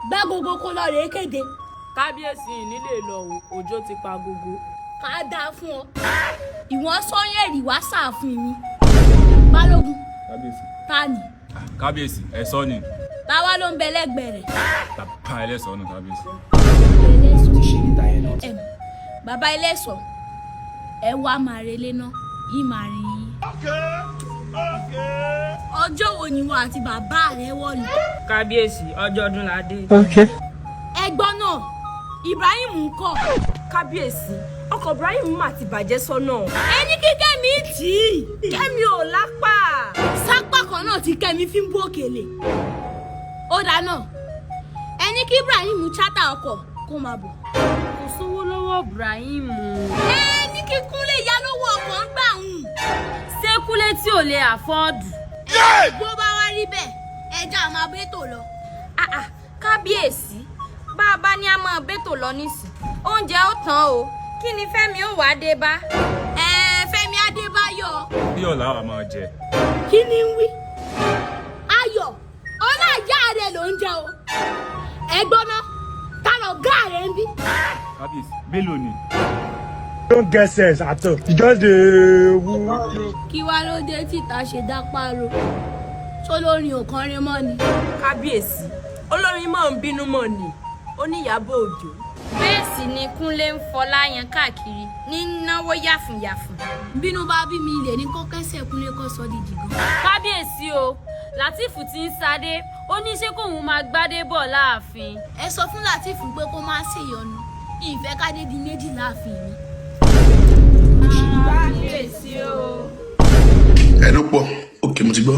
Gbá gogo kó lọ rèé kéde. Kábíyèsí nílé lọ òjò ti pa gogo. Ká dáa fún ọ. Ìwọ́n sọ́yẹ̀rì wá sáàfin mi. Balógun. Kábíyèsí. Ta ni? Kábíyèsí, ẹ̀ṣọ́ ni. Táwa ló ń bẹ lẹ́gbẹ̀ẹ́ rẹ̀. Bàbá ẹlẹ́ṣọ́ nù kábíyèsí. Bàbá ẹlẹ́ṣọ́, ẹ wá máa relé náà, yìí máa rìn yín. Ọjọ́ wo ni wọ́n àti bàbá rẹ̀ wọ̀lú? Kábíyèsí ọjọ́ ọdún la dé. Ẹgbọ́n náà, Ibrahim ń kọ́. Kábíyèsí ọkọ̀ Ibrahim mà ti bàjẹ́ sọ́nà. Ẹni kí Kẹ́mi tì í. Kẹ́mi ò lápá. Sápá kan náà tí Kẹ́mi fi ń bó òkèlè. Ó dáná, ẹni kí Ibrahim chátà ọkọ̀ kó máa bọ̀. Kò sówó lọ́wọ́ Ibrahim. Ẹni kí Kúnlé yá lówó ọkọ̀ ń gbà hùn. Ṣé Kúnlé tí ò lè àfọ́ọ̀dù? Bó bá wá rí bẹ́ẹ̀, ẹja máa bẹ́tò lọ. Kábíyèsí bá a bá ní a máa bẹ́tò lọ nísìn oúnjẹ ó tán o kí ni Fẹ́mi ó wàá dé bá. Fẹ́mi Adébáyọ̀. Bí ọ̀la wa máa jẹ. Kí ni ń wí? Ayọ̀ ọlá ìyá rẹ̀ ló ń jẹ o. Ẹ̀gbọ́n náà ta lọ gá rẹ̀ ń bí. Kábíyèsí, mélòó ni? Don't get sense at all. You just dey woo. Kí wá ló dé títa ṣe dá páro? Sólórin òkànrin mọ́ ni. Kábíyèsí olórin máa ń bínú mọ́ ni ó ní Ìyábọ̀ Òjó. Bẹ́ẹ̀ sì ni Kúnlé ń fọlá yan káàkiri ní náwó yàfùnyàfùn. Bínú bá bí mi ilẹ̀ ní kọ́kẹ́sẹ̀ Kúnlé kọ́ sọ di jìgàn. Kábíyèsí o Látìfù ti ń sadé ó ní ṣé kóun máa gbádé bọ̀ láàfin. Ẹ sọ fún Látìfù pé kó má ṣèyọnu. Ìfẹ́ kádé di méjì láàfin mi. Kábíyèsí o. Ẹnu pọ̀, òkè mo ti gbọ́.